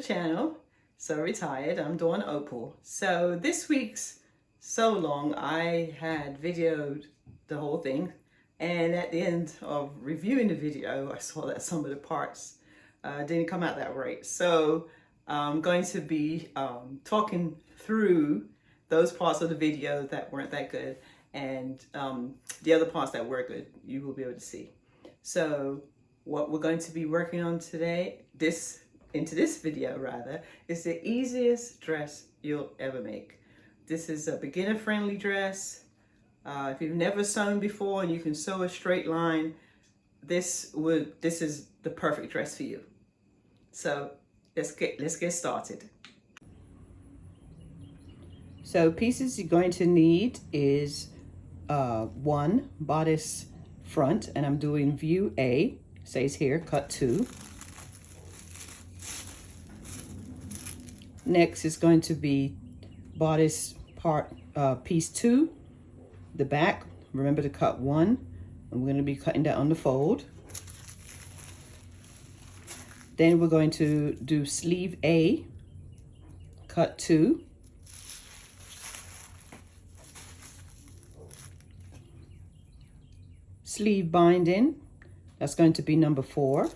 channel, SewRetired. I'm doing Opal. So this week's sew long, I had videoed the whole thing, and at the end of reviewing the video, I saw that some of the parts didn't come out that right. So I'm going to be talking through those parts of the video that weren't that good, and the other parts that were good, you will be able to see. So what we're going to be working on today, into this video rather, is the easiest dress you'll ever make. This is a beginner friendly dress. If you've never sewn before and you can sew a straight line, this is the perfect dress for you. So let's get started. So pieces you're going to need is one bodice front, and I'm doing view A, says here cut 2. Next is going to be bodice part piece 2, the back. Remember to cut 1. I'm going to be cutting that on the fold. Then we're going to do sleeve A, cut 2. Sleeve binding, that's going to be number 4.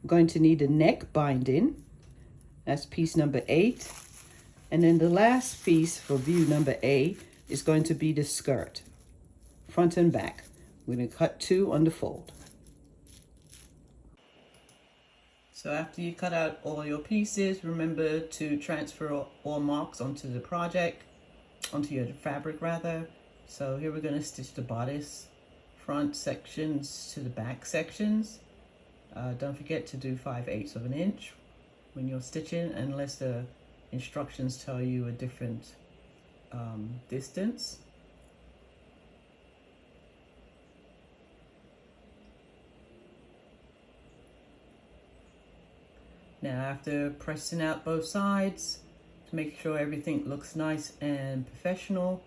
I'm going to need a neck binding, that's piece number 8. And then the last piece for view number A is going to be the skirt, front and back. We're going to cut 2 on the fold. So after you cut out all your pieces, remember to transfer all marks onto the project, onto your fabric rather. So here we're going to stitch the bodice front sections to the back sections. Don't forget to do 5/8 of an inch when you're stitching, unless the instructions tell you a different distance. Now after pressing out both sides to make sure everything looks nice and professional,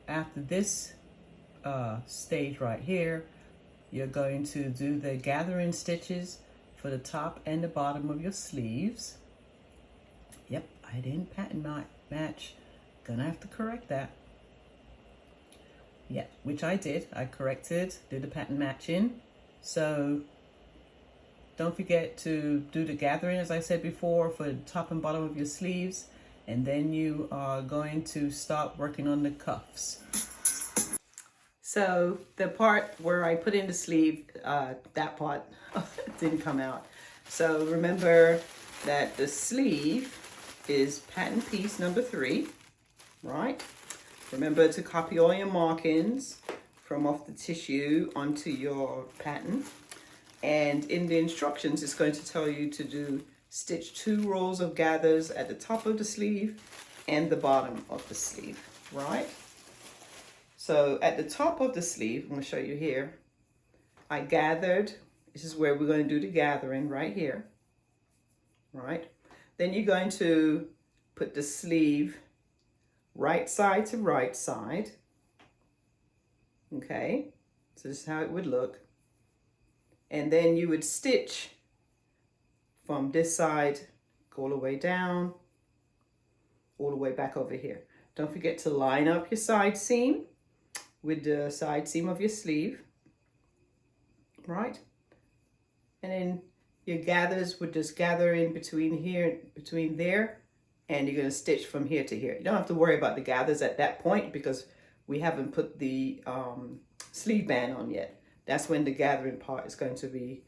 after this stage right here, you're going to do the gathering stitches for the top and the bottom of your sleeves. Yep, I didn't pattern match. Gonna have to correct that. Yeah, which I did. I corrected, did the pattern matching. So don't forget to do the gathering, as I said before, for the top and bottom of your sleeves. And then you are going to start working on the cuffs. So the part where I put in the sleeve, that part didn't come out. So remember that the sleeve is pattern piece number 3, right? Remember to copy all your markings from off the tissue onto your pattern. And in the instructions, it's going to tell you to stitch 2 rows of gathers at the top of the sleeve and the bottom of the sleeve, right? So at the top of the sleeve, I'm going to show you here, I gathered. This is where we're going to do the gathering right here, right? Then you're going to put the sleeve right side to right side, okay? So this is how it would look. And then you would stitch from this side, go all the way down, all the way back over here. Don't forget to line up your side seam with the side seam of your sleeve, right? And then your gathers would just gather in between here, between there, and you're going to stitch from here to here. You don't have to worry about the gathers at that point because we haven't put the sleeve band on yet. That's when the gathering part is going to be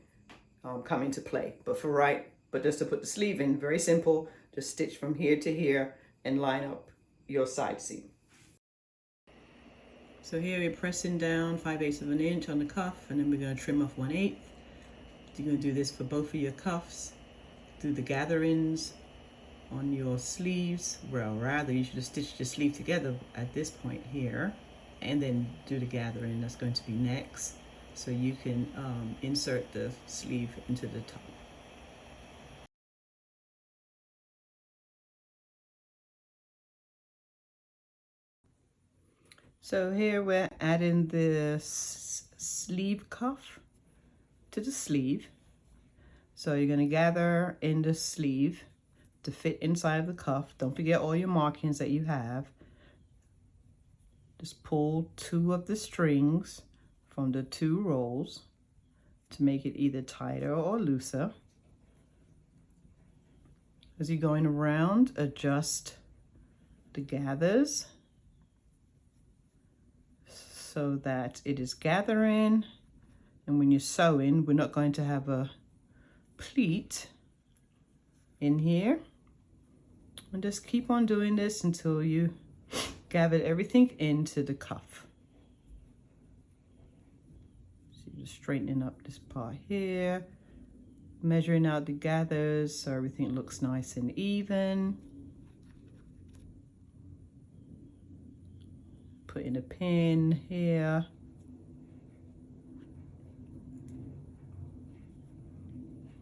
come into play. But just to put the sleeve in, very simple, just stitch from here to here and line up your side seam. So here we're pressing down 5/8 of an inch on the cuff, and then we're going to trim off 1/8. You're going to do this for both of your cuffs. Do the gatherings on your sleeves. Well, rather you should have stitched your sleeve together at this point here, and then do the gathering. That's going to be next. So you can insert the sleeve into the top. So here we're adding the sleeve cuff. to the sleeve. So you're going to gather in the sleeve to fit inside of the cuff. Don't forget all your markings that you have. Just pull 2 of the strings from the 2 rolls to make it either tighter or looser. As you're going around, adjust the gathers so that it is gathering, and when you're sewing, we're not going to have a pleat in here. And just keep on doing this until you gather everything into the cuff. So you're just straightening up this part here, measuring out the gathers so everything looks nice and even. Putting a pin here.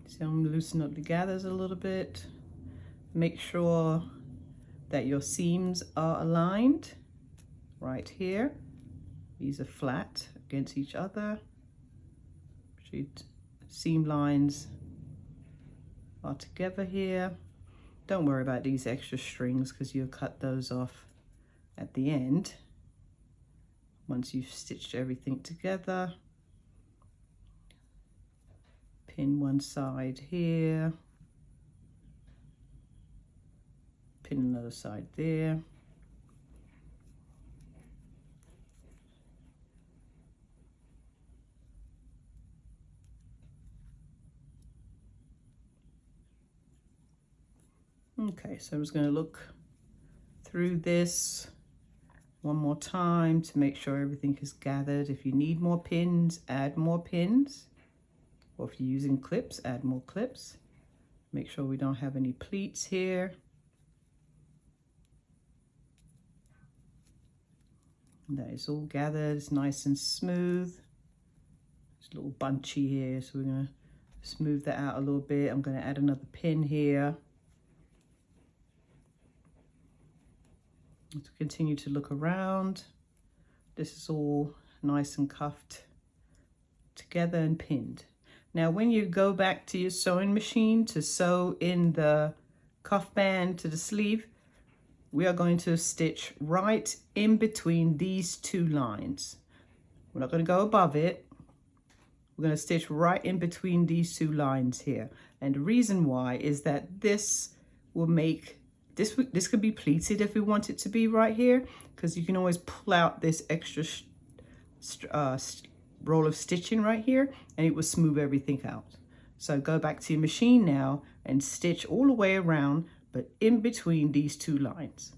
So I'm loosening up the gathers a little bit. Make sure that your seams are aligned right here. These are flat against each other. Seam lines are together here. Don't worry about these extra strings because you'll cut those off at the end once you've stitched everything together. Pin one side here, pin another side there. Okay, so I'm just going to look through this one more time to make sure everything is gathered. If you need more pins, add more pins. Or if you're using clips, add more clips. Make sure we don't have any pleats here. And that is all gathered, it's nice and smooth. It's a little bunchy here, so we're going to smooth that out a little bit. I'm going to add another pin here. To continue to look around. This is all nice and cuffed together and pinned. Now when you go back to your sewing machine to sew in the cuff band to the sleeve, we are going to stitch right in between these 2 lines. We're not going to go above it. We're going to stitch right in between these 2 lines here. And the reason why is that this will make this could be pleated if we want it to be right here, because you can always pull out this extra roll of stitching right here and it will smooth everything out. So go back to your machine now and stitch all the way around, but in between these 2 lines.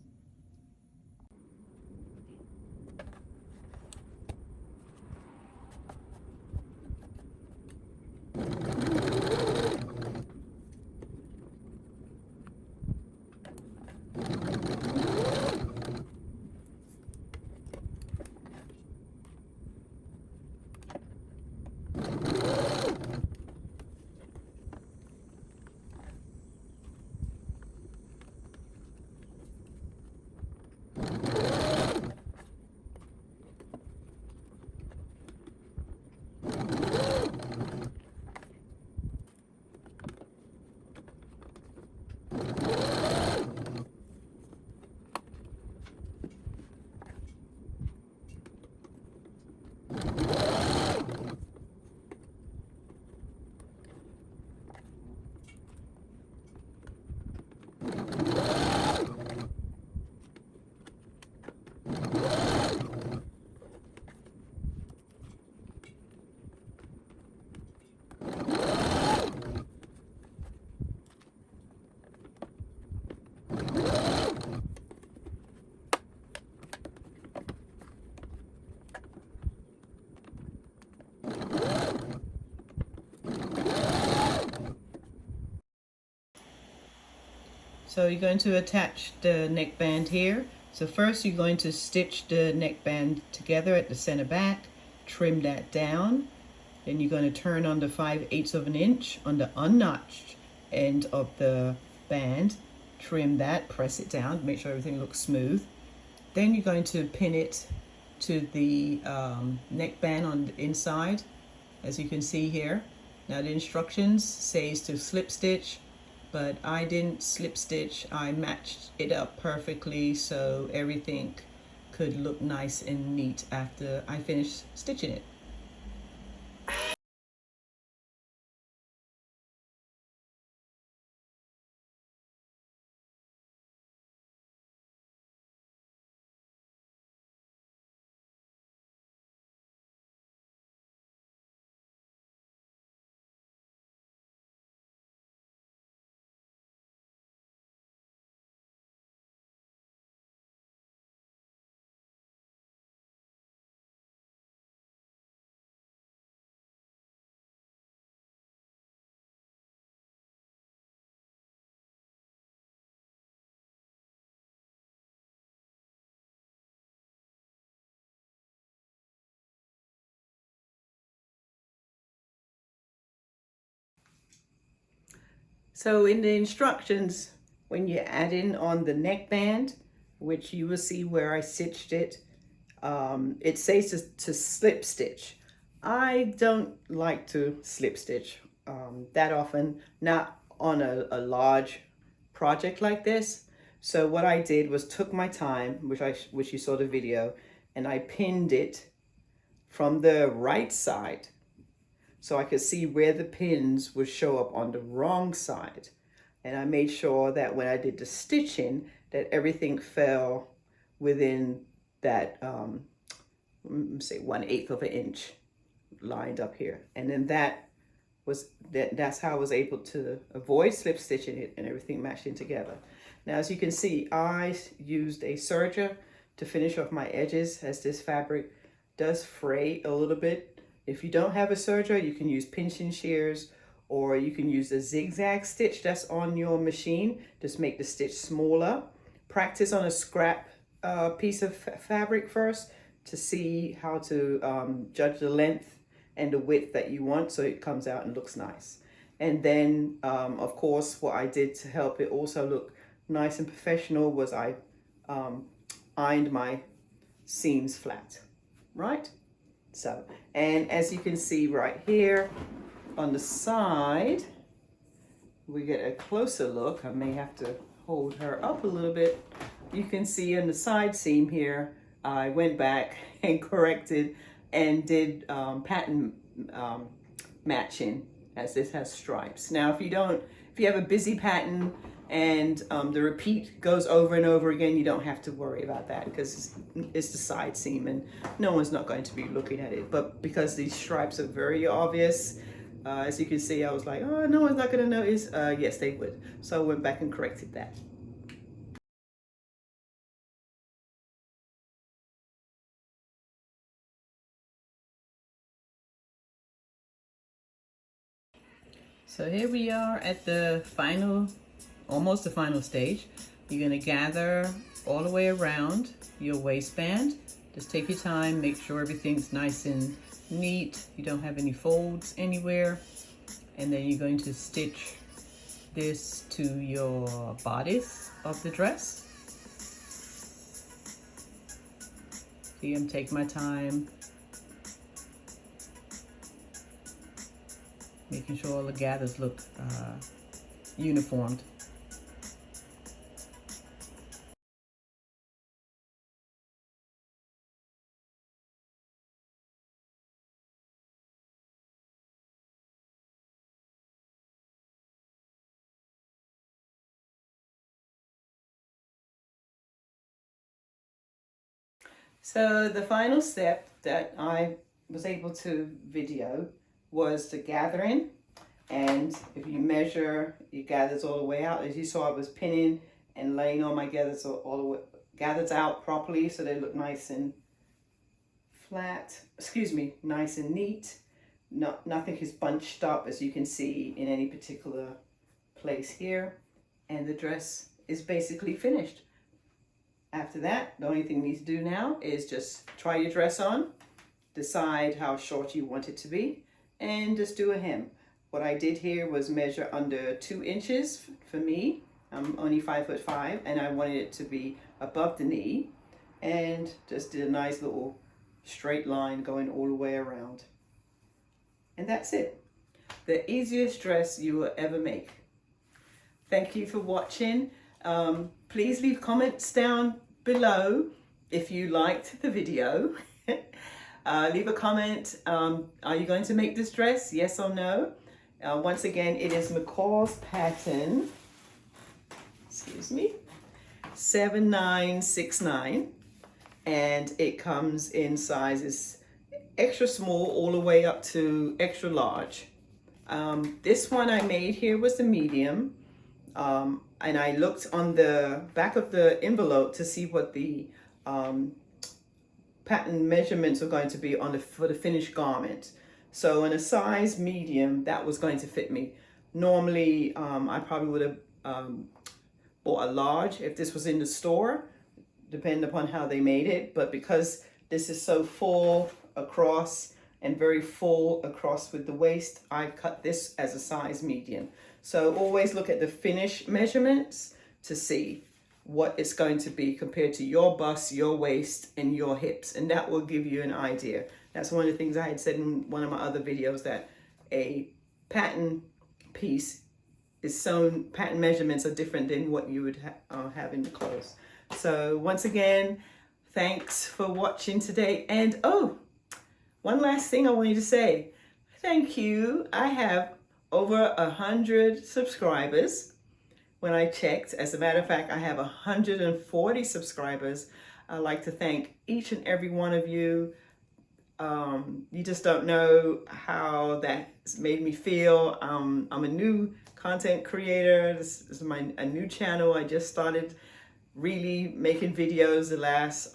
So you're going to attach the neckband here. So first you're going to stitch the neckband together at the center back, trim that down. Then you're going to turn on the 5/8 of an inch on the unnotched end of the band, trim that, press it down, make sure everything looks smooth. Then you're going to pin it to the neckband on the inside, as you can see here. Now the instructions says to slip stitch, but I didn't slip stitch. I matched it up perfectly so everything could look nice and neat after I finished stitching it. So in the instructions, when you're adding on the neckband, which you will see where I stitched it, it says to slip stitch. I don't like to slip stitch that often, not on a large project like this. So what I did was took my time, which you saw the video, and I pinned it from the right side so I could see where the pins would show up on the wrong side. And I made sure that when I did the stitching, that everything fell within that, say 1/8 of an inch lined up here. And then that's how I was able to avoid slip stitching it and everything matched in together. Now, as you can see, I used a serger to finish off my edges, as this fabric does fray a little bit. If you don't have a serger, you can use pinching shears, or you can use a zigzag stitch that's on your machine. Just make the stitch smaller. Practice on a scrap piece of fabric first to see how to judge the length and the width that you want so it comes out and looks nice. And then, of course, what I did to help it also look nice and professional was I ironed my seams flat, right? So, and as you can see right here on the side, we get a closer look. I may have to hold her up a little bit. You can see in the side seam here, I went back and corrected and did pattern matching, as this has stripes. Now, if you have a busy pattern and the repeat goes over and over again, you don't have to worry about that because it's the side seam and no one's not going to be looking at it. But because these stripes are very obvious, as you can see, I was like, oh, no one's not going to notice. Yes, they would. So I went back and corrected that. So here we are at the final, almost the final stage. You're gonna gather all the way around your waistband. Just take your time, make sure everything's nice and neat. You don't have any folds anywhere. And then you're going to stitch this to your bodice of the dress. See, I'm taking my time, making sure all the gathers look uniformed. So the final step that I was able to video was the gathering. And if you measure your gathers all the way out, as you saw, I was pinning and laying all my gathers all the way, gathers out properly so they look nice and flat, nice and neat. Nothing is bunched up, as you can see, in any particular place here. And the dress is basically finished. After that, the only thing you need to do now is just try your dress on, decide how short you want it to be, and just do a hem. What I did here was measure under 2 inches for me. I'm only 5'5", and I wanted it to be above the knee, and just did a nice little straight line going all the way around. And that's it. the easiest dress you will ever make. Thank you for watching. Please leave comments down below if you liked the video. Leave a comment. Are you going to make this dress? Yes or no? Once again, it is McCall's pattern. Excuse me. 7969, and it comes in sizes extra small all the way up to extra large. This one I made here was the medium, and I looked on the back of the envelope to see what the pattern measurements are going to be for the finished garment. So in a size medium, that was going to fit me. Normally, I probably would have or a large if this was in the store, depending upon how they made it. But because this is so full across and very full across with the waist, I cut this as a size medium. So always look at the finished measurements to see what it's going to be compared to your bust, your waist, and your hips, and that will give you an idea. That's one of the things I had said in one of my other videos, that a pattern piece is sewn, pattern measurements are different than what you would have in the clothes. So once again, thanks for watching today. And oh, one last thing I wanted to say. Thank you. I have over 100 subscribers when I checked. As a matter of fact, I have 140 subscribers. I'd like to thank each and every one of you. You just don't know how that's made me feel. I'm a new content creator. This is a new channel. I just started really making videos the last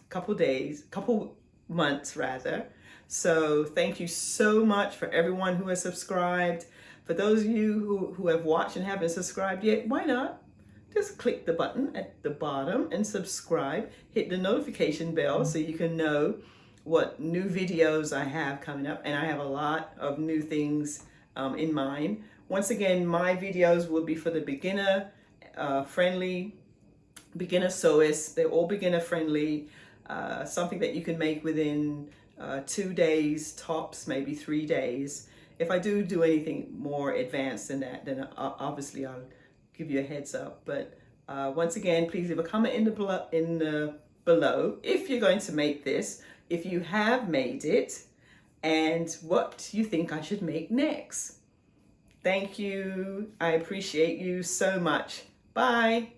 couple months rather. So thank you so much for everyone who has subscribed. For those of you who have watched and haven't subscribed yet, why not? Just click the button at the bottom and subscribe. Hit the notification bell so you can know what new videos I have coming up. And I have a lot of new things in mind. Once again, my videos will be for the beginner friendly, beginner sewists. They're all beginner friendly. Something that you can make within 2 days, tops, maybe 3 days. If I do anything more advanced than that, then obviously I'll give you a heads up. But once again, please leave a comment in the below if you're going to make this, if you have made it, and what you think I should make next. Thank you. I appreciate you so much. Bye.